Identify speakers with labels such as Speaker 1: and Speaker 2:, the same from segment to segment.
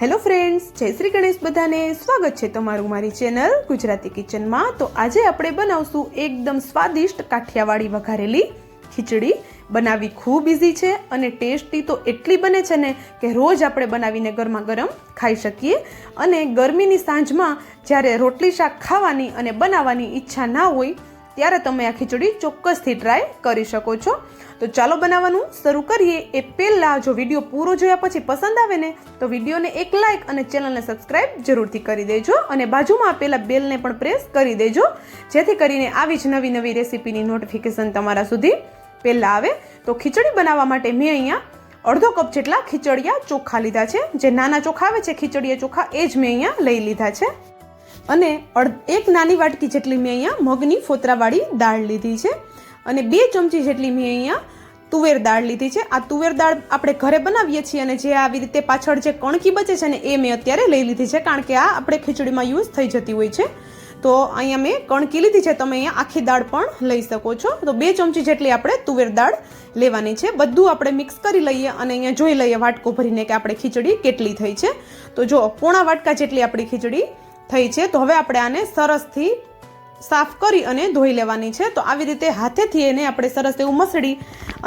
Speaker 1: Hello friends, જય શ્રી ગણેશ. બધાને સ્વાગત છે તમારું મારી ચેનલ ગુજરાતી કિચનમાં. તો આજે આપણે બનાવશું એકદમ સ્વાદિષ્ટ કાઠિયાવાડી વઘારેલી ખીચડી. બનાવવી ખૂબ ઇઝી છે અને ટેસ્ટી તો એટલી બને છે ને કે રોજ આપણે બનાવીને ગરમા ગરમ ખાઈ શકીએ. અને ગરમીની સાંજમાં જ્યારે રોટલી શાક ખાવાની અને બનાવવાની ઈચ્છા ના હોય ત્યારે તમે આ ખીચડી ચોક્કસથી ટ્રાય કરી શકો છો. તો ચાલો બનાવવાનું શરૂ કરીએ. એ પહેલાં જો વિડીયો પૂરો જોયા પછી પસંદ આવે ને તો વિડીયોને એક લાઇક અને ચેનલને સબસ્ક્રાઇબ જરૂરથી કરી દેજો અને બાજુમાં આપેલા બેલને પણ પ્રેસ કરી દેજો, જેથી કરીને આવી જ નવી નવી રેસીપીની નોટિફિકેશન તમારા સુધી પહેલાં આવે. તો ખીચડી બનાવવા માટે મેં અહીંયા અડધો કપ જેટલા ખીચડિયા ચોખા લીધા છે. જે નાના ચોખા આવે છે ખીચડિયા ચોખા, એ જ મેં અહીંયા લઈ લીધા છે. અને એક નાની વાટકી જેટલી મેં અહીંયા મગની ફોતરાવાળી દાળ લીધી છે અને 2 ચમચી જેટલી મેં અહીંયા તુવેર દાળ લીધી છે. આ તુવેર દાળ આપણે ઘરે બનાવીએ છીએ અને જે આવી રીતે પાછળ જે કણકી બચે છે ને એ મેં અત્યારે લઈ લીધી છે, કારણ કે આ આપણે ખીચડીમાં યુઝ થઈ જતી હોય છે. તો અહીંયા મેં કણકી લીધી છે, તમે અહીંયા આખી દાળ પણ લઈ શકો છો. તો 2 ચમચી જેટલી આપણે તુવેર દાળ લેવાની છે. બધું આપણે મિક્સ કરી લઈએ અને અહીંયા જોઈ લઈએ વાટકો ભરીને કે આપણે ખીચડી કેટલી થઈ છે. તો જો પોણા વાટકા જેટલી આપણી ખીચડી થઈ છે. તો હવે આપણે આને સરસથી સાફ કરી અને ધોઈ લેવાની છે. તો આવી રીતે હાથેથી એને આપણે સરસ એવું મસળી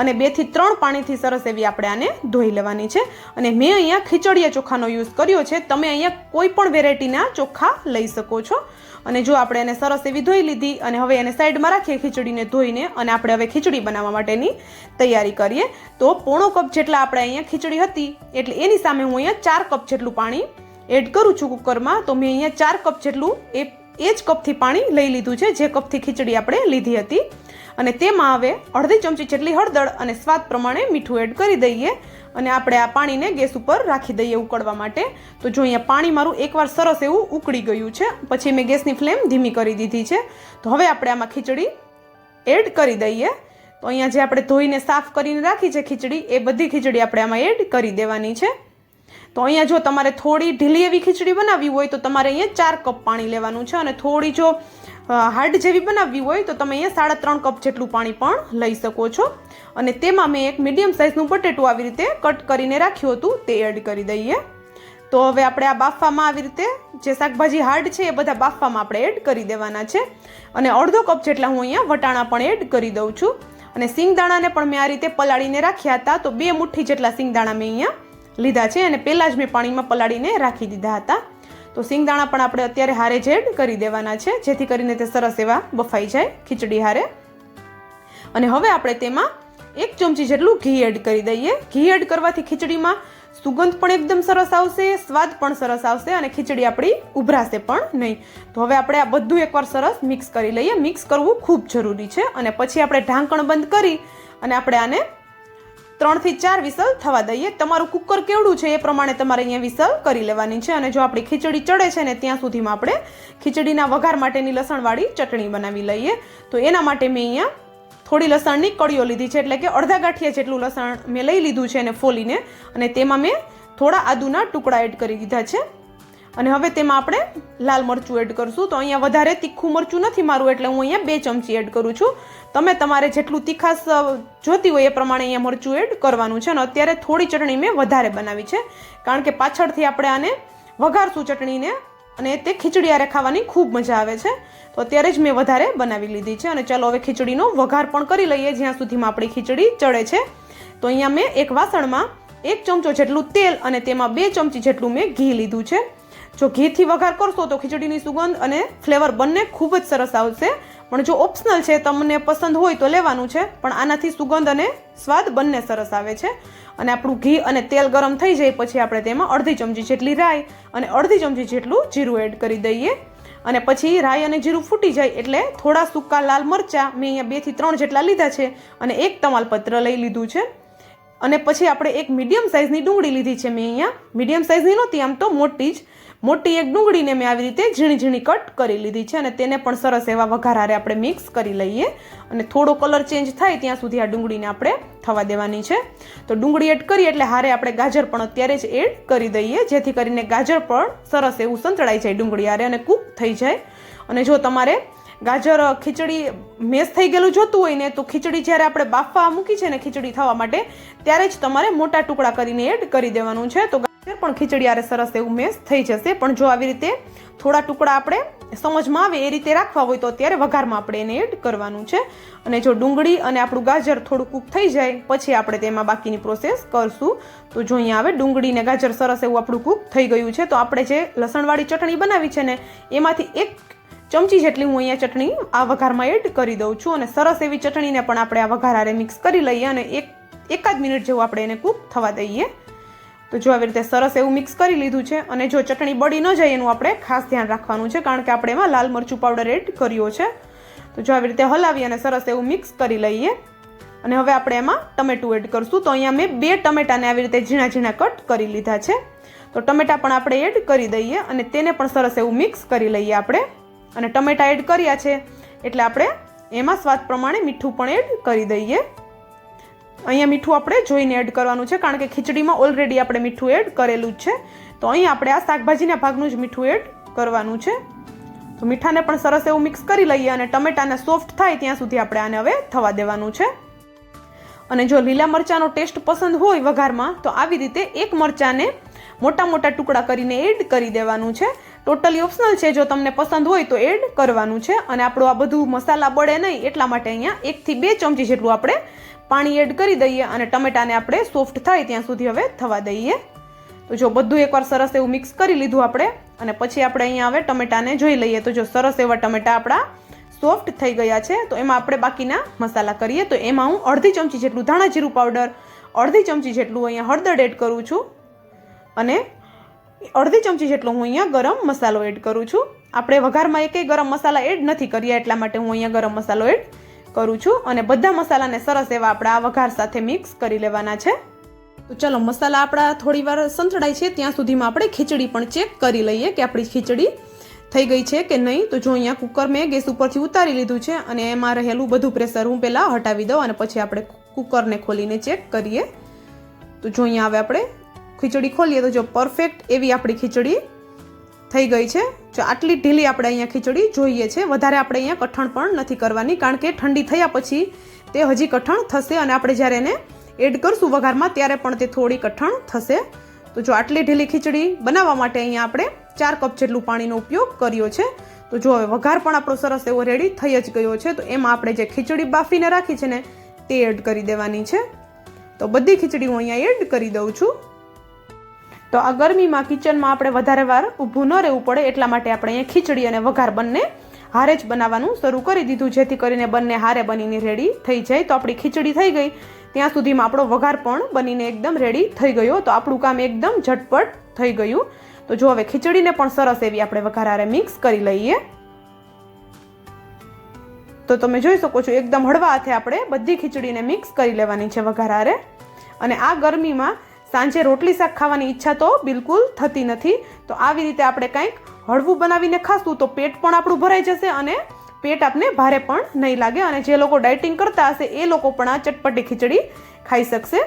Speaker 1: અને 2 થી 3 પાણીથી સરસ એવી આપણે આને ધોઈ લેવાની છે. અને મેં અહીંયા ખીચડિયા ચોખાનો યુઝ કર્યો છે. તમે અહીંયા કોઈ પણ વેરાયટીના ચોખા લઈ શકો છો. અને જો આપણે એને સરસ એવી ધોઈ લીધી અને હવે એને સાઈડમાં રાખીએ ખીચડીને ધોઈને, અને આપણે હવે ખીચડી બનાવવા માટેની તૈયારી કરીએ. તો પોણો કપ જેટલા આપણે અહીંયા ખીચડી હતી એટલે એની સામે હું અહીંયા 4 કપ જેટલું પાણી એડ કરું છું કુકરમાં. તો મેં અહીંયા 4 કપ જેટલું એ જ કપથી પાણી લઈ લીધું છે, જે કપથી ખીચડી આપણે લીધી હતી. અને તેમાં હવે અડધી ચમચી જેટલી હળદર અને સ્વાદ પ્રમાણે મીઠું એડ કરી દઈએ અને આપણે આ પાણીને ગેસ ઉપર રાખી દઈએ ઉકળવા માટે. તો જો અહીંયા પાણી મારું એકવાર સરસ એવું ઉકળી ગયું છે, પછી મેં ગેસની ફ્લેમ ધીમી કરી દીધી છે. તો હવે આપણે આમાં ખીચડી એડ કરી દઈએ. તો અહીંયા જે આપણે ધોઈને સાફ કરીને રાખી છે ખીચડી, એ બધી ખીચડી આપણે આમાં એડ કરી દેવાની છે. તો અહીંયા જો તમારે થોડી ઢીલી એવી ખીચડી બનાવવી હોય તો તમારે અહીંયા 4 કપ પાણી લેવાનું છે, અને થોડી જો હાર્ડ જેવી બનાવવી હોય તો તમે અહીંયા 3.5 કપ જેટલું પાણી પણ લઈ શકો છો. અને તેમાં મેં એક મીડિયમ સાઇઝનું બટેટું આવી રીતે કટ કરીને રાખ્યું હતું, તે એડ કરી દઈએ. તો હવે આપણે આ બાફવામાં આવી રીતે જે શાકભાજી હાર્ડ છે એ બધા બાફવામાં આપણે એડ કરી દેવાના છે. અને અડધો કપ જેટલા હું અહીંયા વટાણા પણ એડ કરી દઉં છું. અને સિંગદાણાને પણ મેં આ રીતે પલાળીને રાખ્યા હતા. તો 2 મુઠ્ઠી જેટલા સિંગદાણા મેં અહીંયા લીધા છે અને પહેલાં જ મેં પાણીમાં પલાળીને રાખી દીધા હતા. તો સિંગદાણા પણ આપણે અત્યારે હારે જ એડ કરી દેવાના છે, જેથી કરીને તે સરસ એવા બફાઈ જાય ખીચડી હારે. અને હવે આપણે તેમાં 1 ચમચી જેટલું ઘી એડ કરી દઈએ. ઘી એડ કરવાથી ખીચડીમાં સુગંધ પણ એકદમ સરસ આવશે, સ્વાદ પણ સરસ આવશે અને ખીચડી આપણી ઉભરાશે પણ નહીં. તો હવે આપણે આ બધું એકવાર સરસ મિક્સ કરી લઈએ. મિક્સ કરવું ખૂબ જરૂરી છે. અને પછી આપણે ઢાંકણ બંધ કરી અને આપણે આને 3 થી 4 વિસલ થવા દઈએ. તમારું કુકર કેવડું છે એ પ્રમાણે તમારે અહીંયા વિસલ કરી લેવાની છે. અને જો આપણી ખીચડી ચડે છે ને ત્યાં સુધીમાં આપણે ખીચડીના વઘાર માટેની લસણવાળી ચટણી બનાવી લઈએ. તો એના માટે મેં અહીંયા થોડી લસણની કળીઓ લીધી છે, એટલે કે અડધા ગાંઠિયા જેટલું લસણ મેં લઈ લીધું છે એને ફોલીને, અને તેમાં મેં થોડા આદુના ટુકડા એડ કરી દીધા છે. અને હવે તેમાં આપણે લાલ મરચું એડ કરશું. તો અહીંયા વધારે તીખું મરચું નથી મારું, એટલે હું અહીંયા 2 ચમચી એડ કરું છું. તમે તમારે જેટલું તીખાશ જોતી હોય એ પ્રમાણે અહીંયા મરચું એડ કરવાનું છે. અને અત્યારે થોડી ચટણી મેં વધારે બનાવી છે, કારણ કે પાછળથી આપણે આને વઘારશું ચટણીને, અને તે ખીચડી હારે ખાવાની ખૂબ મજા આવે છે. તો અત્યારે જ મેં વધારે બનાવી લીધી છે. અને ચાલો હવે ખીચડીનો વઘાર પણ કરી લઈએ જ્યાં સુધીમાં આપણી ખીચડી ચડે છે. તો અહીંયા મેં એક વાસણમાં 1 ચમચો જેટલું તેલ અને તેમાં 2 ચમચી જેટલું મેં ઘી લીધું છે. જો ઘીથી વઘાર કરશો તો ખીચડીની સુગંધ અને ફ્લેવર બંને ખૂબ જ સરસ આવશે. પણ જો ઓપ્શનલ છે, તમને પસંદ હોય તો લેવાનું છે, પણ આનાથી સુગંધ અને સ્વાદ બંને સરસ આવે છે. અને આપણું ઘી અને તેલ ગરમ થઈ જાય પછી આપણે તેમાં અડધી ચમચી જેટલી રાઈ અને અડધી ચમચી જેટલું જીરું એડ કરી દઈએ. અને પછી રાઈ અને જીરું ફૂટી જાય એટલે થોડા સૂકા લાલ મરચાં મેં અહીંયા 2 થી 3 જેટલા લીધા છે અને એક તમાલપત્ર લઈ લીધું છે. અને પછી આપણે એક મીડિયમ સાઇઝની ડુંગળી લીધી છે. મેં અહીંયા મીડિયમ સાઇઝની નહોતી, આમ તો મોટી એક ડુંગળીને મેં આવી રીતે ઝીણી ઝીણી કટ કરી લીધી છે. અને તેને પણ સરસ એવા વઘાર હારે આપણે મિક્સ કરી લઈએ. અને થોડો કલર ચેન્જ થાય ત્યાં સુધી આ ડુંગળીને આપણે થવા દેવાની છે. તો ડુંગળી એડ કરી એટલે હારે આપણે ગાજર પણ અત્યારે જ એડ કરી દઈએ, જેથી કરીને ગાજર પણ સરસ એવું સંતળાઈ જાય ડુંગળી હારે અને કૂક થઈ જાય. અને જો તમારે ગાજર ખીચડી મેશ થઈ ગયેલું જોતું હોય ને, તો ખીચડી જ્યારે આપણે બાફવા મૂકી છે ને ખીચડી થવા માટે, ત્યારે જ તમારે મોટા ટુકડા કરીને એડ કરી દેવાનું છે. તો પણ ખીચડી આરે સરસ એવું મેશ થઈ જશે. પણ જો આવી રીતે થોડા ટુકડા આપણે સમજમાં આવે એ રીતે રાખવા હોય તો અત્યારે વઘારમાં આપણે એને એડ કરવાનું છે. અને જો ડુંગળી અને આપણું ગાજર થોડું કૂક થઈ જાય પછી આપણે તેમાં બાકીની પ્રોસેસ કરશું. તો જો અહીંયા આવે ડુંગળી ને ગાજર સરસ એવું આપણું કૂક થઈ ગયું છે. તો આપણે જે લસણવાળી ચટણી બનાવી છે ને એમાંથી 1 ચમચી જેટલી હું અહીંયા ચટણી આ વઘારમાં એડ કરી દઉં છું. અને સરસ એવી ચટણીને પણ આપણે આ વઘાર હારે મિક્સ કરી લઈએ અને એકાદ મિનિટ જેવું આપણે એને કૂક થવા દઈએ. તો જો આવી રીતે સરસ એવું મિક્સ કરી લીધું છે. અને જો ચટણી બળી ન જાય એનું આપણે ખાસ ધ્યાન રાખવાનું છે કારણ કે આપણે એમાં લાલ મરચું પાવડર એડ કર્યો છે. તો જો આવી રીતે હલાવી અને સરસ એવું મિક્સ કરી લઈએ. અને હવે આપણે એમાં ટમેટું એડ કરશું. તો અહીંયા મેં 2 ટમેટાને આવી રીતે ઝીણા ઝીણા કટ કરી લીધા છે. તો ટમેટા પણ આપણે એડ કરી દઈએ અને તેને પણ સરસ એવું મિક્સ કરી લઈએ આપણે. અને ટમેટા એડ કર્યા છે એટલે આપણે એમાં સ્વાદ પ્રમાણે મીઠું પણ એડ કરી દઈએ. અહીંયા મીઠું આપણે જોઈને એડ કરવાનું છે કારણ કે ખીચડીમાં ઓલરેડી આપણે મીઠું એડ કરેલું જ છે. તો અહીંયા આપણે આ શાકભાજીના ભાગનું જ મીઠું એડ કરવાનું છે. તો મીઠાને પણ સરસ એવું મિક્સ કરી લઈએ અને ટમેટાને સોફ્ટ થાય ત્યાં સુધી આપણે આને હવે થવા દેવાનું છે. અને જો લીલા મરચાંનો ટેસ્ટ પસંદ હોય વઘારમાં તો આવી રીતે 1 મરચાંને મોટા મોટા ટુકડા કરીને એડ કરી દેવાનું છે. ટોટલી ઓપ્શનલ છે, જો તમને પસંદ હોય તો એડ કરવાનું છે. અને આપણું આ બધું મસાલા બળે નહીં એટલા માટે અહીંયા 1 થી 2 ચમચી જેટલું આપણે પાણી એડ કરી દઈએ અને ટમેટાને આપણે સોફ્ટ થાય ત્યાં સુધી હવે થવા દઈએ. તો જો બધું એકવાર સરસ એવું મિક્સ કરી લીધું આપણે અને પછી આપણે અહીંયા હવે ટમેટાને જોઈ લઈએ. તો જો સરસ એવા ટમેટા આપણા સોફ્ટ થઈ ગયા છે. તો એમાં આપણે બાકીના મસાલા કરીએ. તો એમાં હું અડધી ચમચી જેટલું ધાણા જીરું પાવડર, અડધી ચમચી જેટલું અહીંયા હળદર એડ કરું છું અને અડધી ચમચી જેટલો હું અહીંયા ગરમ મસાલો એડ કરું છું. આપણે વઘારમાં એકેય ગરમ મસાલા એડ નથી કર્યા એટલા માટે હું અહીંયા ગરમ મસાલો એડ કરું છું. અને બધા મસાલાને સરસ એવા આપણે આ વઘાર સાથે મિક્સ કરી લેવાના છે. તો ચલો મસાલા આપણા થોડી વાર સંતળાય છે ત્યાં સુધીમાં આપણે ખીચડી પણ ચેક કરી લઈએ કે આપણી ખીચડી થઈ ગઈ છે કે નહીં. તો જો અહીંયા કુકર મેં ગેસ ઉપરથી ઉતારી લીધું છે અને એમાં રહેલું બધું પ્રેશર હું પહેલાં હટાવી દઉં અને પછી આપણે કુકરને ખોલીને ચેક કરીએ. તો જો અહીંયા હવે આપણે ખીચડી ખોલીએ તો જો પરફેક્ટ એવી આપણી ખીચડી થઈ ગઈ છે. જો આટલી ઢીલી આપણે અહીંયા ખીચડી જોઈએ છે. વધારે આપણે અહીંયા કઠણ પણ નથી કરવાની કારણ કે ઠંડી થયા પછી તે હજી કઠણ થશે અને આપણે જ્યારે એને એડ કરશું વઘારમાં ત્યારે પણ તે થોડી કઠણ થશે. તો જો આટલી ઢીલી ખીચડી બનાવવા માટે અહીંયા આપણે 4 કપ જેટલું પાણીનો ઉપયોગ કર્યો છે. તો જો હવે વઘાર પણ આપણો સરસ એવો રેડી થઈ જ ગયો છે. તો એમાં આપણે જે ખીચડી બાફીને રાખી છે ને તે એડ કરી દેવાની છે. તો બધી ખીચડી હું અહીંયા એડ કરી દઉં છું. તો આ ગરમીમાં કિચનમાં આપણે વધારે વાર ઊભું ન રહેવું પડે એટલા માટે આપણે અહીંયા ખીચડી અને વઘાર બંને હારે જ બનાવવાનું શરૂ કરી દીધું જેથી કરીને બંને હારે બનીને રેડી થઈ જાય. તો આપણી ખીચડી થઈ ગઈ ત્યાં સુધીમાં આપણો વઘાર પણ બનીને એકદમ રેડી થઈ ગયો. તો આપણું કામ એકદમ ઝટપટ થઈ ગયું. તો જો હવે ખીચડીને પણ સરસ એવી આપણે વઘાર હારે મિક્સ કરી લઈએ. તો તમે જોઈ શકો છો એકદમ હળવા હાથે આપણે બધી ખીચડીને મિક્સ કરી લેવાની છે વઘાર હારે. અને આ ગરમીમાં સાંજે રોટલી શાક ખાવાની ઈચ્છા તો બિલકુલ થતી નથી. તો આવી રીતે આપણે કંઈક હળવું બનાવીને ખાશું તો પેટ પણ આપણું ભરાઈ જશે અને પેટ આપને ભારે પણ નહીં લાગે. અને જે લોકો ડાયટિંગ કરતા હશે એ લોકો પણ આ ચટપટી ખીચડી ખાઈ શકશે.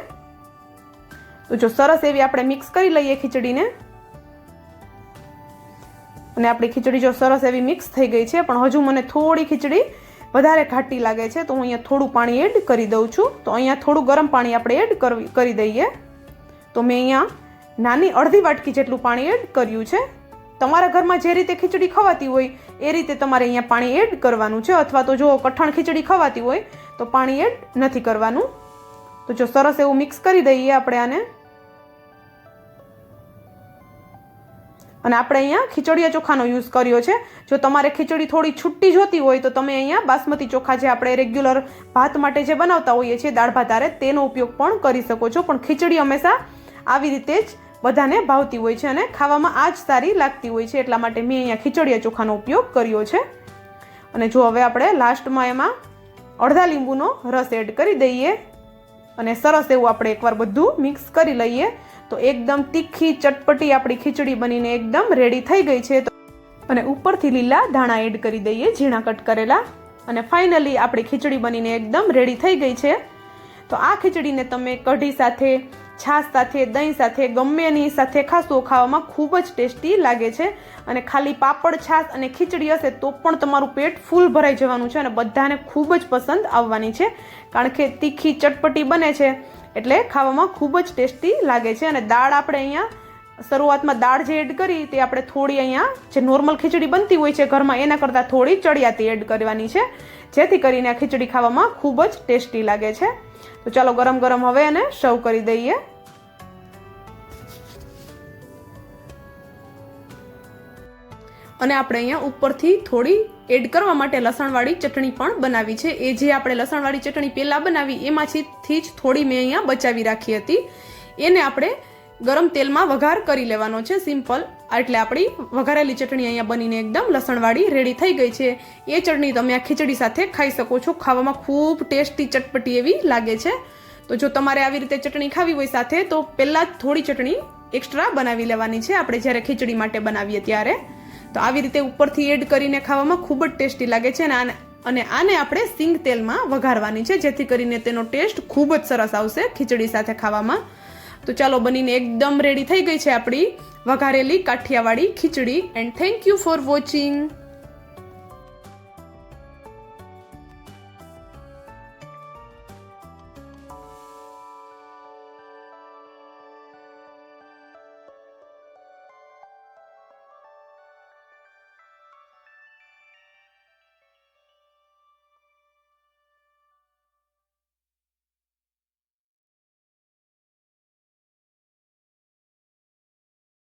Speaker 1: તો જો સરસ એવી આપણે મિક્સ કરી લઈએ ખીચડીને. અને આપણી ખીચડી જો સરસ એવી મિક્સ થઈ ગઈ છે પણ હજુ મને થોડી ખીચડી વધારે ઘાટી લાગે છે. તો હું અહીંયા થોડું પાણી એડ કરી દઉં છું. તો અહીંયા થોડું ગરમ પાણી આપણે એડ કરી દઈએ. તો મેં અહીંયા નાની અડધી વાટકી જેટલું પાણી એડ કર્યું છે. તમારા ઘરમાં જે રીતે ખીચડી ખવાતી હોય એ રીતે તમારે અહીંયા પાણી એડ કરવાનું છે. અથવા તો જો કઠણ ખીચડી ખવાતી હોય તો પાણી એડ નથી કરવાનું. તો જો સરસ એવું મિક્સ કરી દઈએ આપણે આને. અને આપણે અહીંયા ખીચડીયા ચોખાનો યુઝ કર્યો છે. જો તમારે ખીચડી થોડી છૂટી જોતી હોય તો તમે અહીંયા બાસમતી ચોખા જે આપણે રેગ્યુલર ભાત માટે જે બનાવતા હોઈએ છીએ દાળ ભાત હારે તેનો ઉપયોગ પણ કરી શકો છો. પણ ખીચડી હંમેશા આવી રીતે જ બધાને ભાવતી હોય છે અને ખાવામાં આ જ સારી લાગતી હોય છે. એટલા માટે મેં અહીંયા ખીચડીયા ચોખાનો ઉપયોગ કર્યો છે. અને જો હવે આપણે લાસ્ટમાં એમાં અડધા લીંબુનો રસ એડ કરી દઈએ અને સરસ એવું આપણે એકવાર બધું મિક્સ કરી લઈએ. તો એકદમ તીખી ચટપટી આપણી ખીચડી બનીને એકદમ રેડી થઈ ગઈ છે. અને ઉપરથી લીલા ધાણા એડ કરી દઈએ ઝીણા કટ કરેલા. અને ફાઇનલી આપણી ખીચડી બનીને એકદમ રેડી થઈ ગઈ છે. તો આ ખીચડીને તમે કઢી સાથે, છાશ સાથે, દહીં સાથે ગમે એની સાથે ખાશો ખાવામાં ખૂબ જ ટેસ્ટી લાગે છે. અને ખાલી પાપડ, છાશ અને ખીચડી હશે તો પણ તમારું પેટ ફૂલ ભરાઈ જવાનું છે અને બધાને ખૂબ જ પસંદ આવવાની છે. કારણ કે તીખી ચટપટી બને છે એટલે ખાવામાં ખૂબ જ ટેસ્ટી લાગે છે. અને દાળ આપણે અહીંયા શરૂઆતમાં દાળ જે એડ કરી તે આપણે થોડી અહીંયા જે નોર્મલ ખીચડી બનતી હોય છે ઘરમાં એના કરતાં થોડી ચડિયાતી એડ કરવાની છે, જેથી કરીને આ ખીચડી ખાવામાં ખૂબ જ ટેસ્ટી લાગે છે. તો ચાલો ગરમ ગરમ હવે એને સર્વ કરી દઈએ. અને આપણે અહીંયા ઉપરથી થોડી એડ કરવા માટે લસણવાળી ચટણી પણ બનાવી છે. એ જે આપણે લસણવાળી ચટણી પહેલાં બનાવી એમાંથી જ થોડી મેં અહીંયા બચાવી રાખી હતી. એને આપણે ગરમ તેલમાં વઘાર કરી લેવાનો છે સિમ્પલ. એટલે આપણી વઘારેલી ચટણી અહીંયા બનીને એકદમ લસણવાળી રેડી થઈ ગઈ છે. એ ચટણી તમે આ ખીચડી સાથે ખાઈ શકો છો. ખાવામાં ખૂબ ટેસ્ટી ચટપટી એવી લાગે છે. તો જો તમારે આવી રીતે ચટણી ખાવી હોય સાથે તો પહેલાં જ થોડી ચટણી એક્સ્ટ્રા બનાવી લેવાની છે આપણે જ્યારે ખીચડી માટે બનાવીએ ત્યારે. તો આવી રીતે ઉપરથી એડ કરીને ખાવામાં ખૂબ જ ટેસ્ટી લાગે છે. અને આને આપણે સિંગ તેલમાં વઘારવાની છે, જેથી કરીને તેનો ટેસ્ટ ખૂબ જ સરસ આવશે ખીચડી સાથે ખાવામાં. તો ચાલો બનીને એકદમ રેડી થઈ ગઈ છે આપણી વઘારેલી Kathiyawadi khichdi. And thank you for watching.